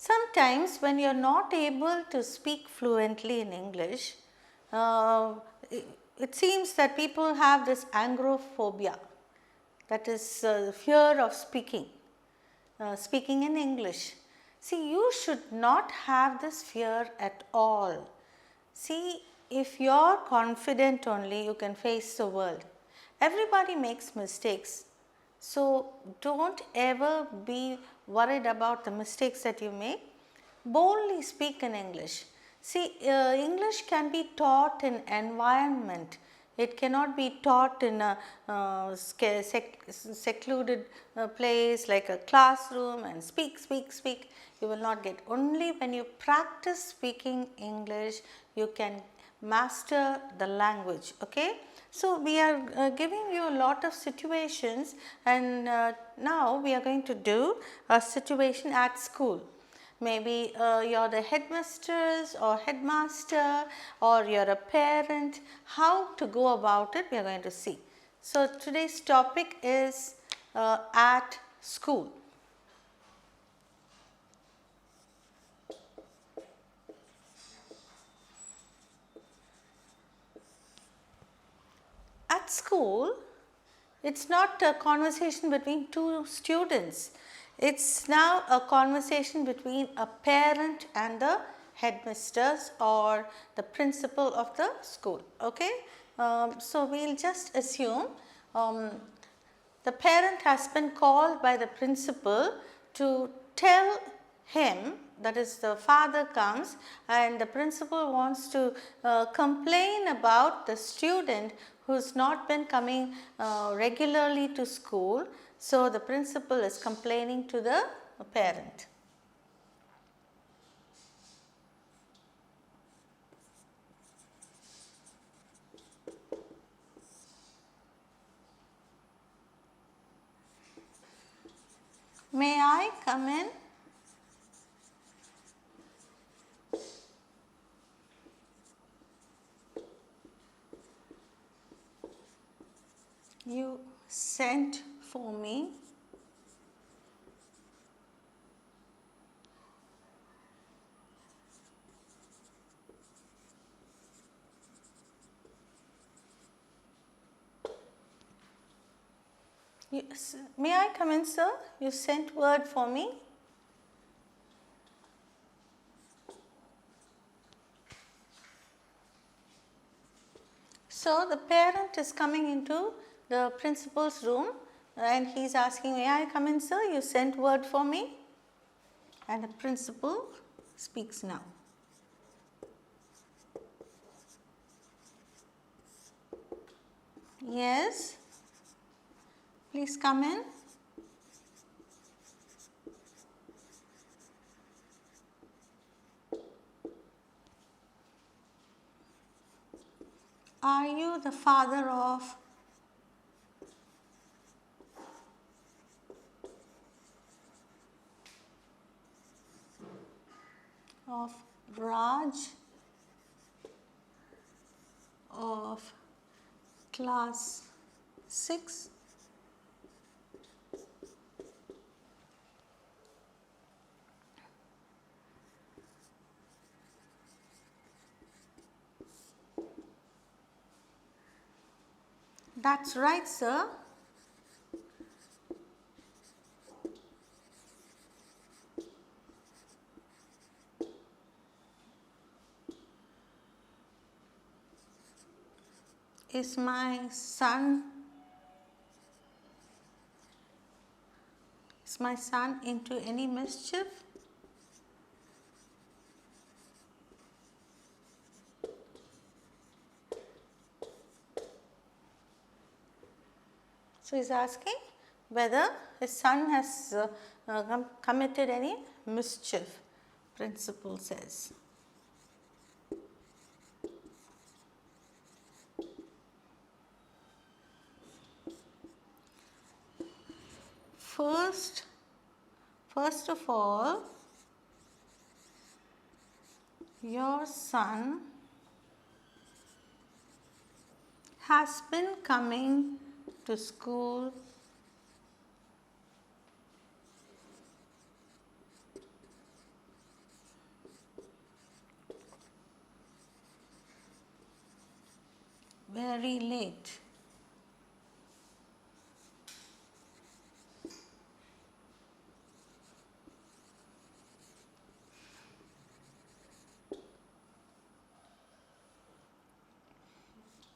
Sometimes when you are not able to speak fluently in English, uh, it seems that people have this agoraphobia, that is fear of speaking in English. See, you should not have this fear at all. See, if you are confident only, you can face the world. Everybody makes mistakes. So, don't ever be worried about the mistakes that you make. Boldly speak in English. See, English can be taught in environment. It cannot be taught in a secluded place like a classroom and speak. You will not get. Only when you practice speaking English, you can master the language. Okay. So, we are giving you a lot of situations, and now we are going to do a situation at school. Maybe you are the headmistress or headmaster, or you are a parent. How to go about it, we are going to see. So, today's topic is at school. At school, it is not a conversation between two students. It is now a conversation between a parent and the headmistress or the principal of the school. Okay? So, we will just assume the parent has been called by the principal to tell him, that is the father comes and the principal wants to complain about the student who has not been coming regularly to school. So, the principal is complaining to the parent. May I come in? You sent for me. Yes. May I come in, sir? You sent word for me. So, the parent is coming into the principal's room and he is asking, may I come in, sir? You sent word for me. And the principal speaks now. Yes, please come in. Are you the father of Raj of class 6? That's right, sir. Is my son into any mischief? So, he is asking whether his son has committed any mischief, principal says. First of all, your son has been coming to school very late.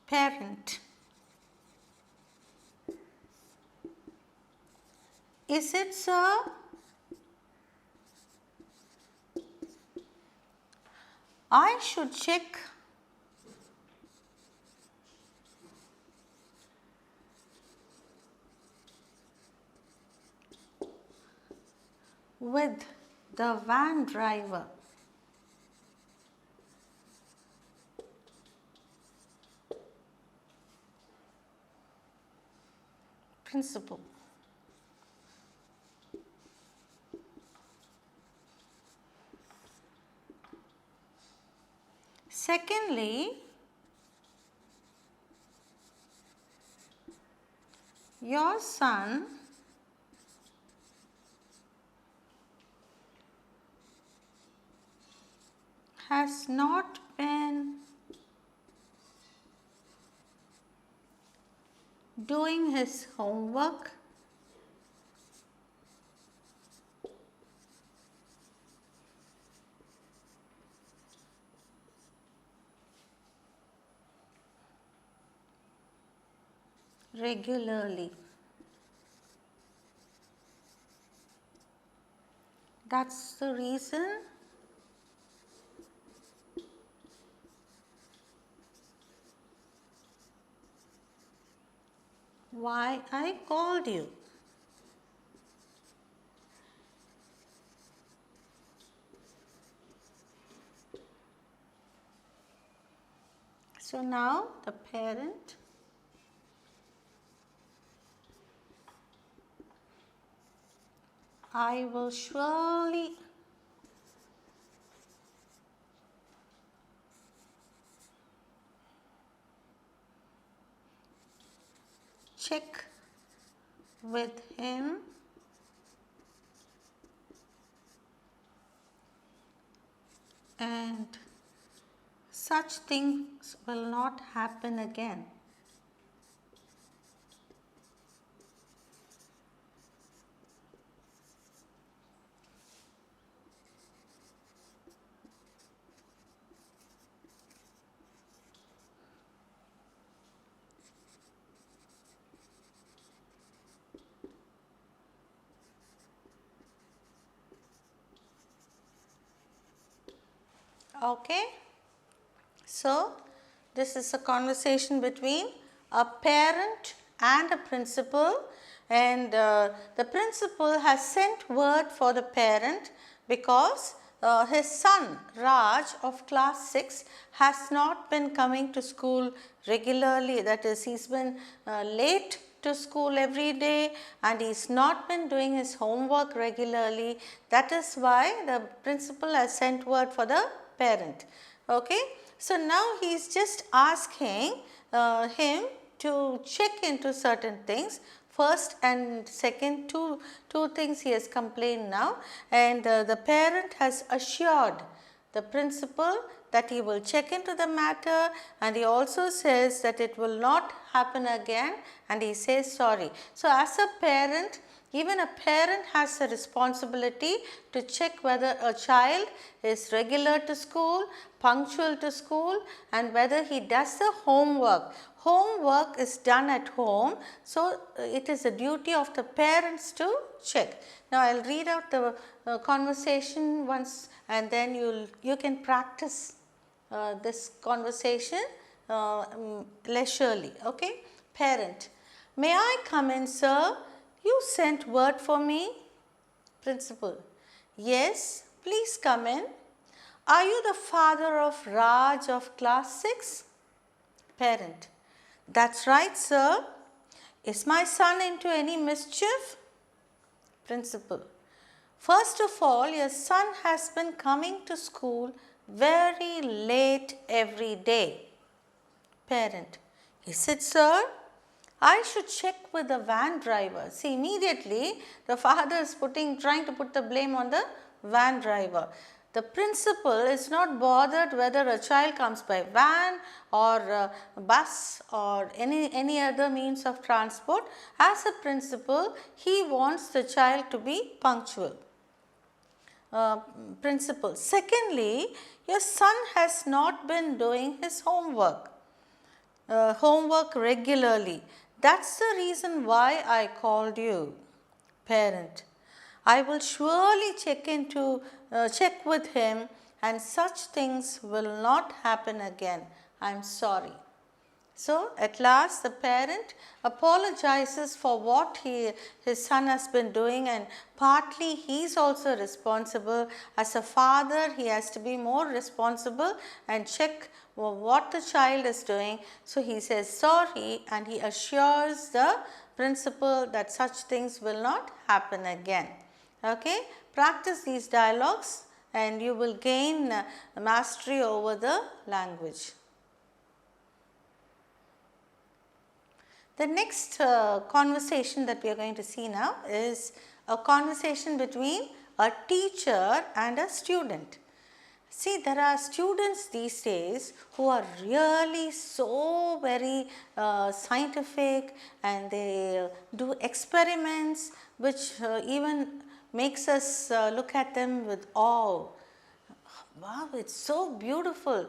Parent. Is it, sir? I should check with the van driver. Principal. Secondly, your son has not been doing his homework regularly. That's the reason why I called you. So now the parent I will surely check with him and such things will not happen again. Okay. So, this is a conversation between a parent and a principal, and the principal has sent word for the parent because his son Raj of class 6 has not been coming to school regularly, that is, he's been late to school every day and he's not been doing his homework regularly. That is why the principal has sent word for the parent. Okay. So, now he is just asking him to check into certain things. First and second, two things he has complained now, and the parent has assured the principal that he will check into the matter, and he also says that it will not happen again, and he says sorry. So, as a parent, even a parent has a responsibility to check whether a child is regular to school, punctual to school, and whether he does the homework. Homework is done at home, so it is a duty of the parents to check. Now, I will read out the conversation once, and then you can practice this conversation leisurely. Okay? Parent: may I come in, sir? You sent word for me. Principal: yes, please come in. Are you the father of Raj of class 6? Parent: that's right, sir. Is my son into any mischief? Principal: first of all, your son has been coming to school very late every day. Parent: is it, sir? I should check with the van driver. See, immediately the father is trying to put the blame on the van driver. The principal is not bothered whether a child comes by van or bus or any other means of transport. As a principal, he wants the child to be punctual. Principal. Secondly, your son has not been doing his homework regularly. That's the reason why I called you. Parent. I will surely check with him, and such things will not happen again. I am sorry. So, at last the parent apologizes for what his son has been doing, and partly he is also responsible. As a father, he has to be more responsible and check what the child is doing. So, he says sorry and he assures the principal that such things will not happen again. Okay? Practice these dialogues and you will gain mastery over the language. The next conversation that we are going to see now is a conversation between a teacher and a student. See, there are students these days who are really so very scientific, and they do experiments which even makes us look at them with awe. Wow, it's so beautiful.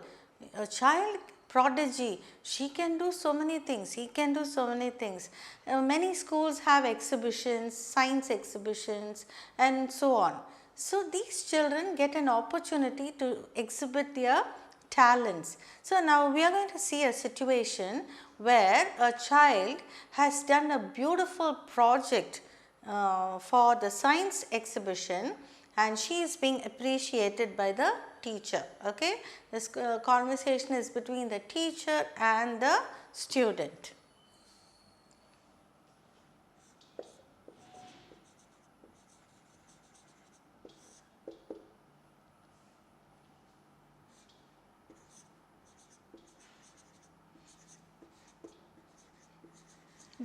A child prodigy, she can do so many things, he can do so many things. Many schools have exhibitions, science exhibitions and so on. So, these children get an opportunity to exhibit their talents. So, now we are going to see a situation where a child has done a beautiful project for the science exhibition, and she is being appreciated by the teacher. Okay? This conversation is between the teacher and the student.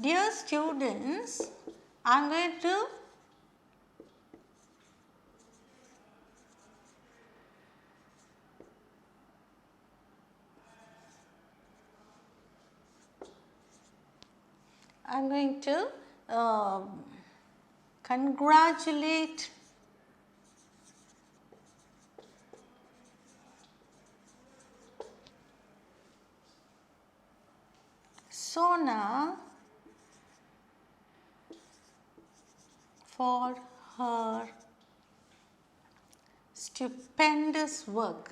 Dear students, I am going to congratulate Sona for her stupendous work.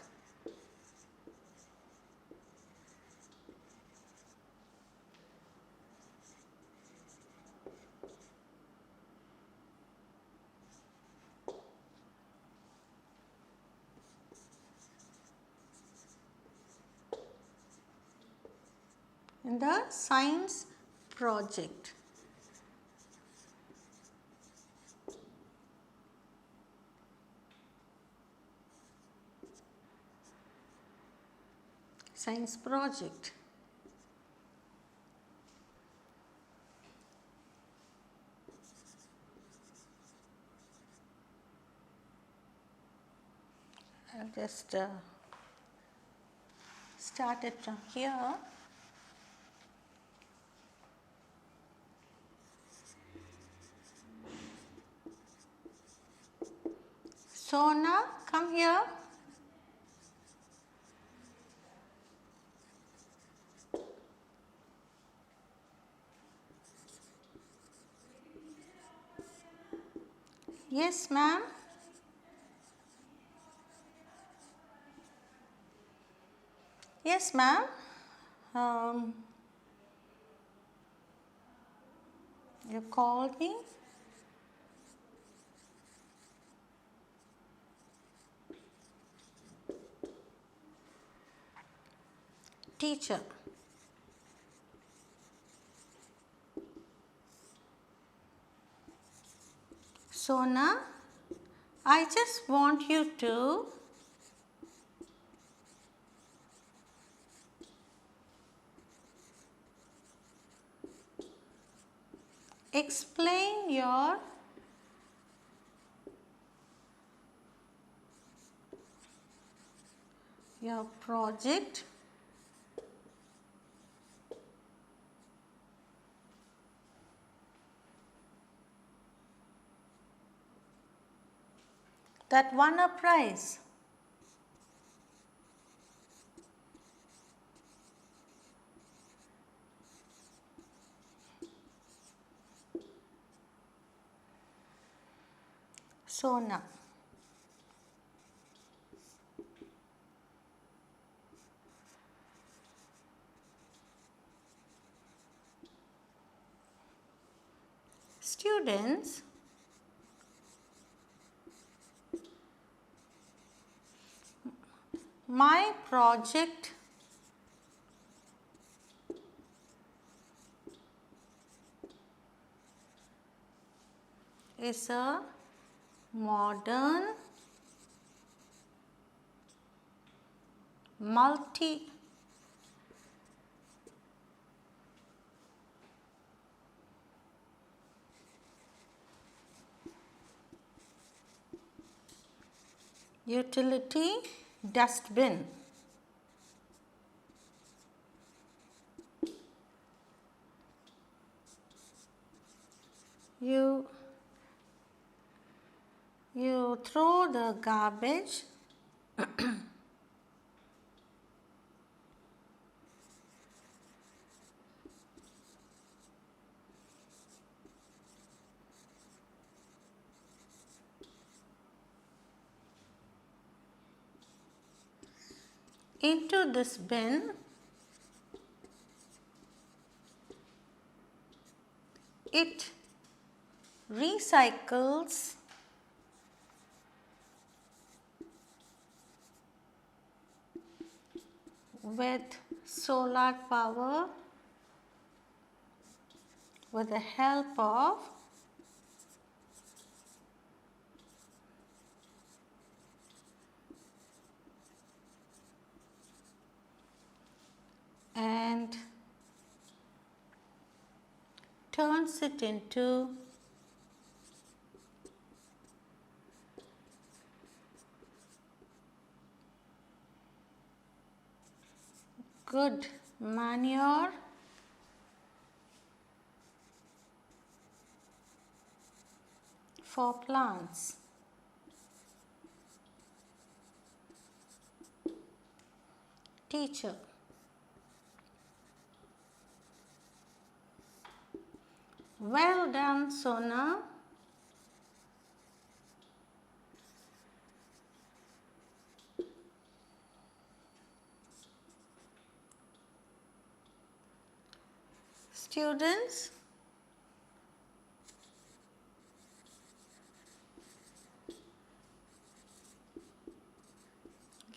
In the science project. Science project. I'll just start it from here. Sona, come here. Yes, ma'am. Yes, ma'am. You called me? Teacher. Sona, I just want you to explain your your project that won a prize. Sona. Students, my project is a modern multi utility dustbin. You throw the garbage into this bin. It recycles with solar power with the help of and turns it into good manure for plants. Teacher, well done, Sona. Students,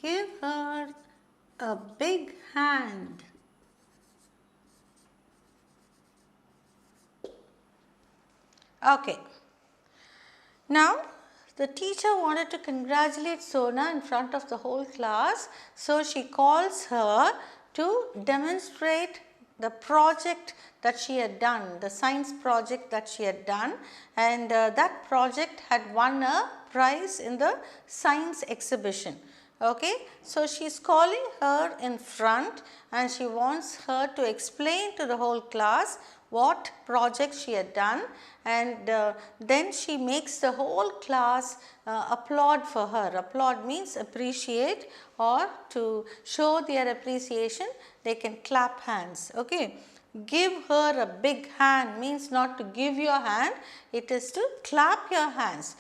give her a big hand. Okay. Now, the teacher wanted to congratulate Sona in front of the whole class, so she calls her to demonstrate the project that she had done, the science project that she had done, and that project had won a prize in the science exhibition. Okay. So, she is calling her in front and she wants her to explain to the whole class what project she had done, and then she makes the whole class applaud for her. Applaud means appreciate, or to show their appreciation they can clap hands. Okay. Give her a big hand means not to give your hand, it is to clap your hands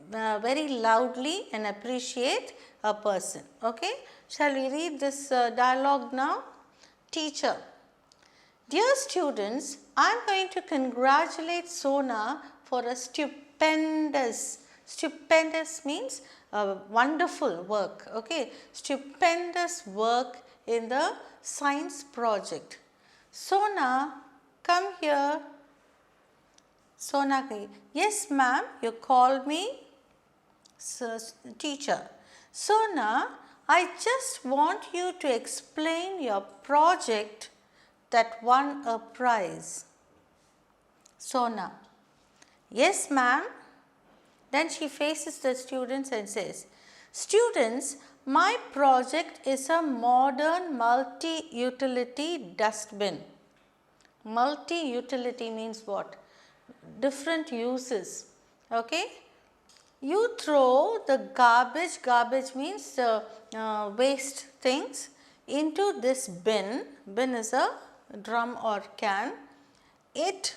very loudly and appreciate a person. Okay. Shall we read this dialogue now? Teacher: dear students, I am going to congratulate Sona for a stupendous means wonderful work, okay, stupendous work in the science project. Sona, come here. Sona, yes ma'am, you called me? Teacher: Sona, I just want you to explain your project that won a prize. Sona: yes ma'am. Then she faces the students and says, students, My project is a modern multi-utility dustbin. Multi-utility means what? Different uses. Okay. You throw the garbage means waste things, into this bin. Bin is a drum or can. It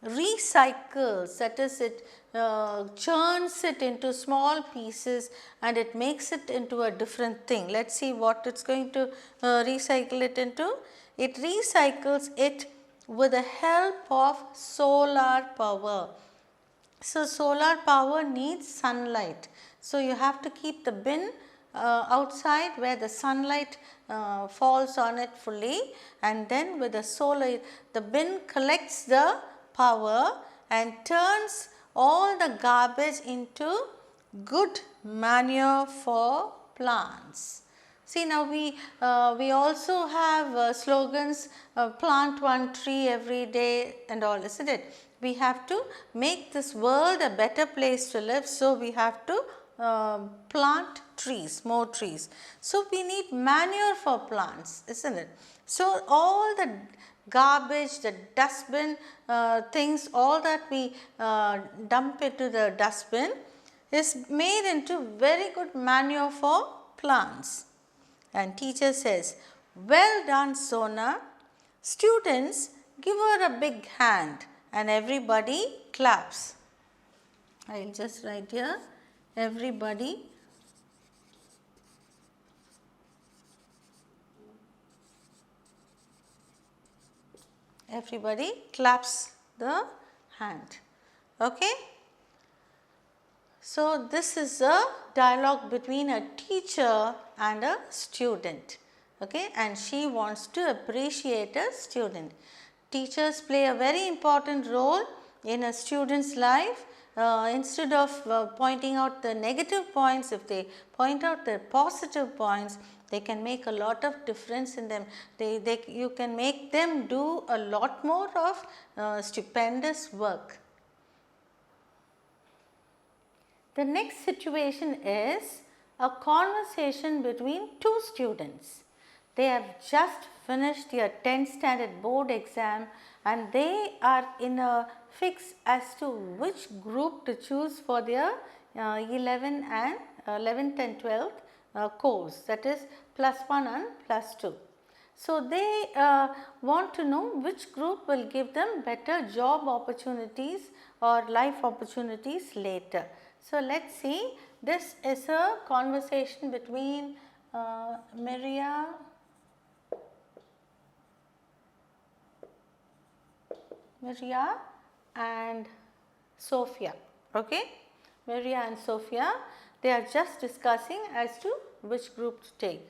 recycles, that is, it churns it into small pieces and it makes it into a different thing. Let us see what it is going to recycle it into. It recycles it with the help of solar power. So, solar power needs sunlight. So, you have to keep the bin outside where the sunlight falls on it fully, and then with the solar, the bin collects the power and turns all the garbage into good manure for plants. See, now we also have slogans, plant one tree every day and all, isn't it? We have to make this world a better place to live, so we have to plant trees, more trees. So, we need manure for plants, isn't it? So, all the garbage, the dustbin things, all that we dump into the dustbin is made into very good manure for plants. And teacher says, well done Sona. Students, give her a big hand, and everybody claps. I will just write here, everybody claps the hand. Okay. So, this is a dialogue between a teacher and a student, okay, and she wants to appreciate a student. Teachers play a very important role in a student's life. Instead of pointing out the negative points, if they point out the positive points, they can make a lot of difference in them. You can make them do a lot more of stupendous work. The next situation is a conversation between two students. They have just finished their 10th standard board exam and they are in a fix as to which group to choose for their 11th and 12th course, that is +1 and +2. So, they want to know which group will give them better job opportunities or life opportunities later. So, let us see, this is a conversation between Miria and Sophia. Okay? Miria and Sophia, they are just discussing as to which group to take.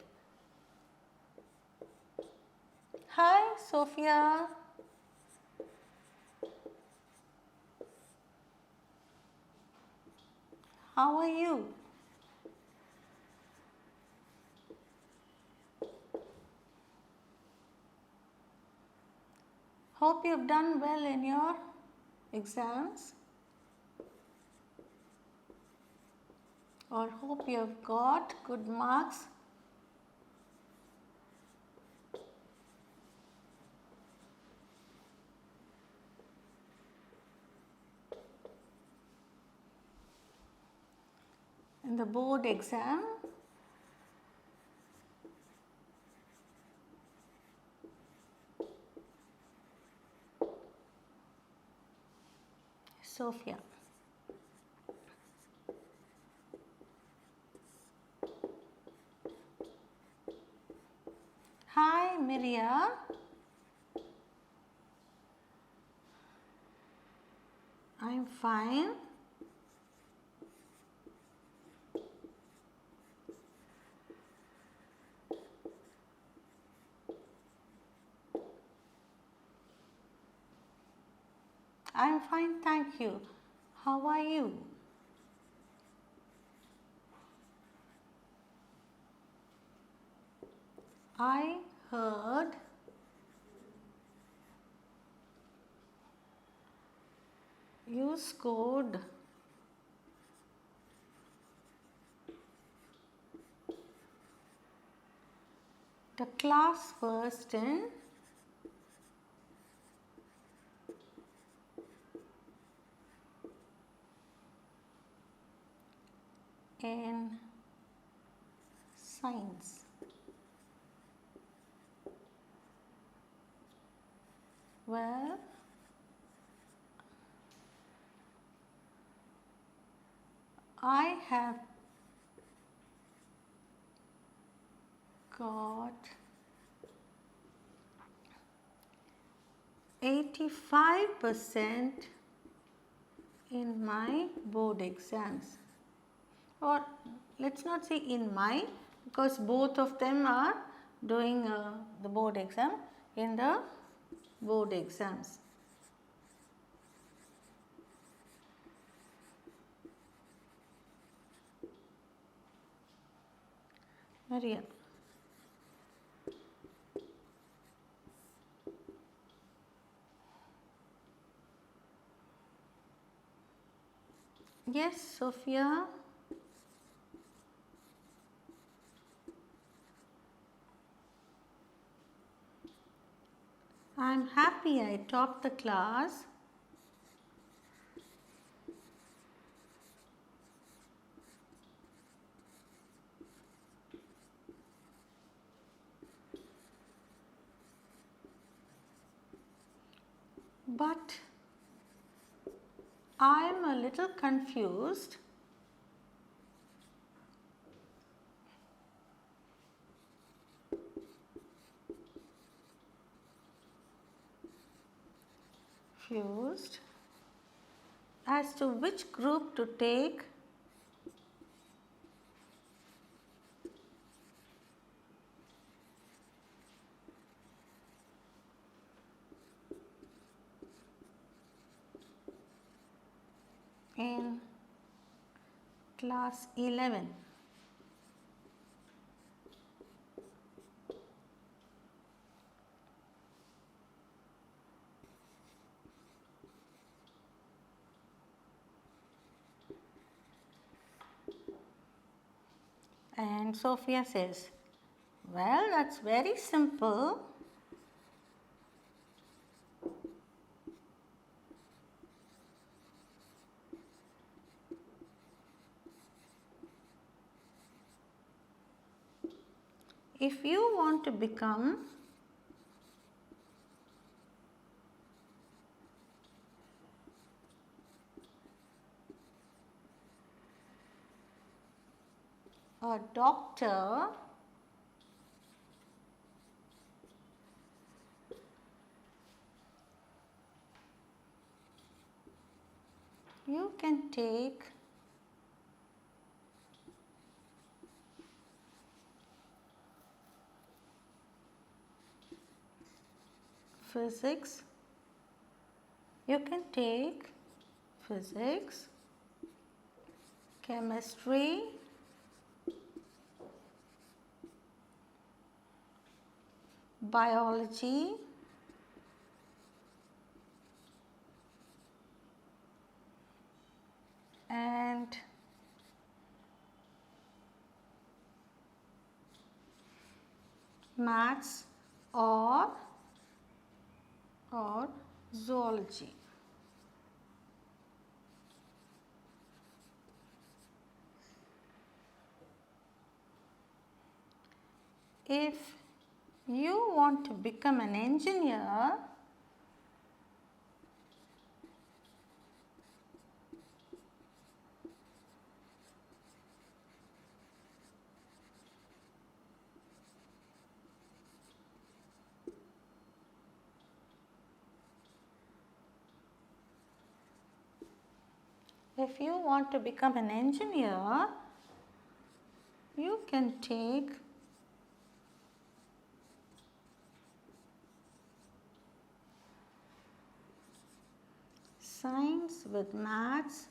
Hi Sophia. How are you? Hope you have done well in your exams, or hope you have got good marks. In the board exam. Sophia. Hi Miria. I am fine. I am fine, thank you. How are you? I heard you scored the class first in science. Well, I have got 85% in my board exams, or let's not say in my, because both of them are doing the board exam, in the board exams. Maria. Yes, Sophia. I'm happy I topped the class. But I am a little confused. As to which group to take. In class 11. And Sophia says, well, that's very simple. If you want to become a doctor, you can take physics, you can take physics, chemistry, biology, and maths or zoology. If you want to become an engineer, you can take science with maths,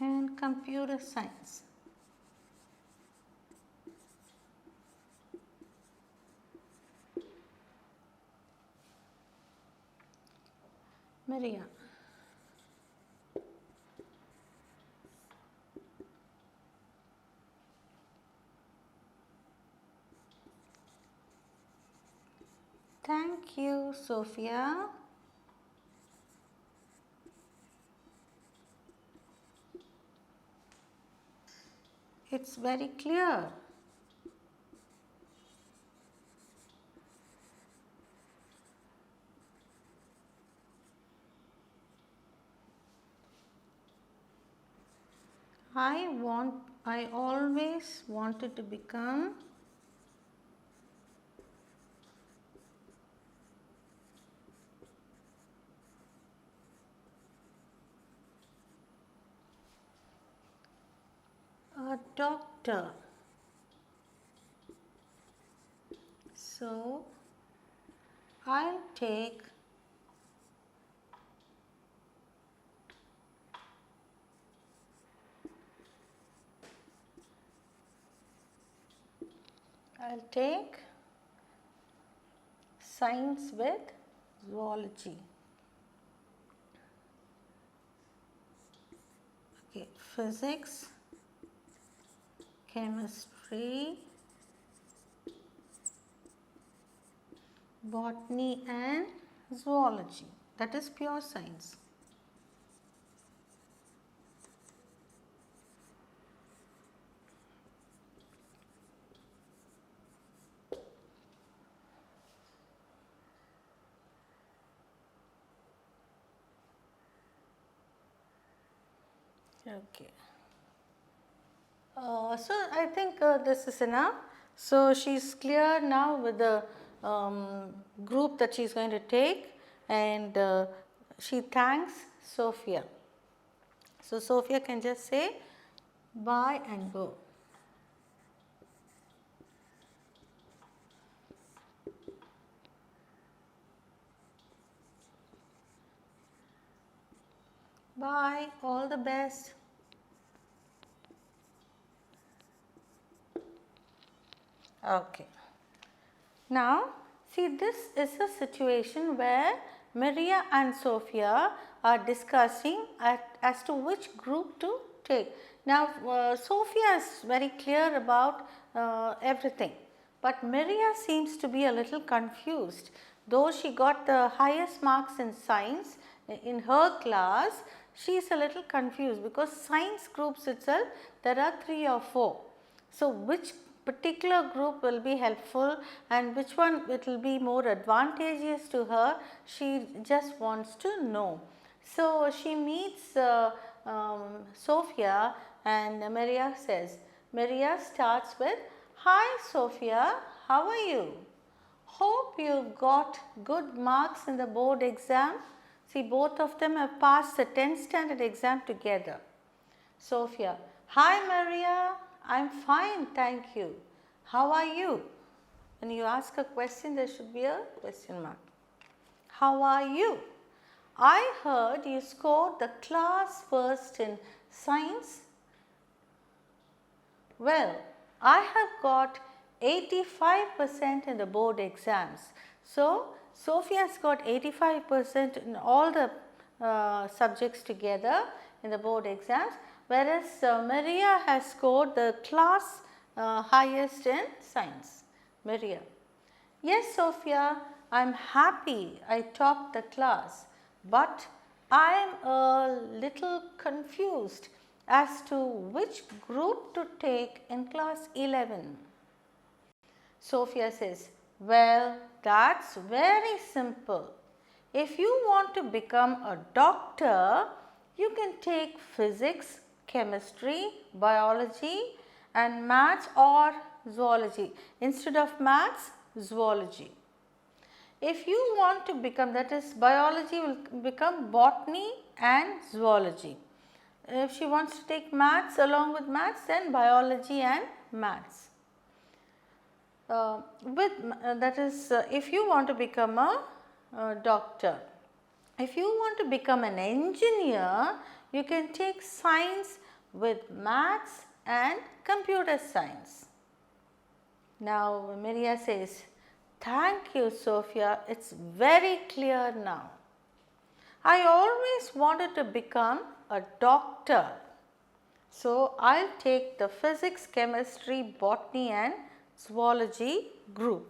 and computer science. Maria. Thank you, Sophia. It's very clear. I always wanted to become a doctor. So, I'll take science with zoology. Okay, physics, chemistry, botany and zoology. That is pure science. Okay. So I think this is enough. So she's clear now with the group that she's going to take, and she thanks Sophia. So Sophia can just say bye and go. Bye, all the best. Okay. Now, see, this is a situation where Maria and Sophia are discussing as to which group to take. Now, Sophia is very clear about everything, but Maria seems to be a little confused. Though she got the highest marks in science in her class, she is a little confused because science groups itself there are 3 or 4. So, which particular group will be helpful and which one it will be more advantageous to her, she just wants to know. So, she meets Sophia and Maria says, Maria starts with, "Hi Sophia, how are you? Hope you got good marks in the board exam." See, both of them have passed the 10th standard exam together. Sophia, "Hi Maria, I'm fine, thank you. How are you?" When you ask a question, there should be a question mark. How are you? I heard you scored the class first in science. Well, I have got 85% in the board exams. So, Sophia has got 85% in all the subjects together in the board exams, whereas Maria has scored the class highest in science. Maria, "Yes Sophia, I am happy I topped the class, but I am a little confused as to which group to take in class 11. Sophia says, "Well, that's very simple. If you want to become a doctor, you can take physics, chemistry, biology and maths or zoology. Instead of maths, zoology. If you want to become, that is biology will become botany and zoology. If she wants to take maths along with maths, then biology and maths. That is if you want to become a doctor. If you want to become an engineer, you can take science with maths and computer science." Now Maria says, "Thank you Sophia, it's very clear now. I always wanted to become a doctor. So, I will take the physics, chemistry, botany and zoology group.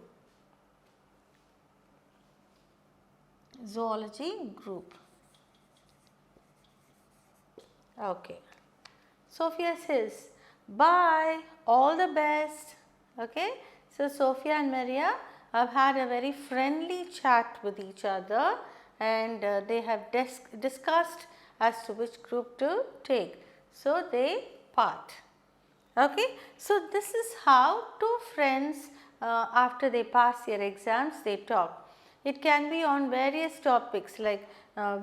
Zoology group. Okay. Sophia says, bye, all the best. Okay. So, Sophia and Maria have had a very friendly chat with each other, and they have discussed as to which group to take. So, they part. Okay. So, this is how two friends after they pass their exams they talk. It can be on various topics like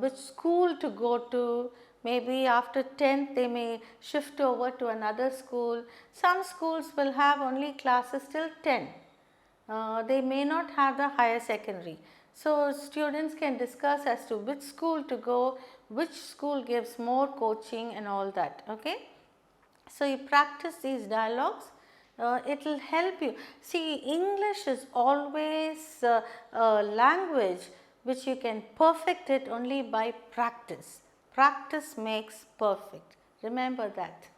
which school to go to, maybe after 10th they may shift over to another school. Some schools will have only classes till 10. They may not have the higher secondary. So, students can discuss as to which school to go, which school gives more coaching and all that. Okay. So, you practice these dialogues, it will help you. See, English is always a language which you can perfect it only by practice. Practice makes perfect. Remember that.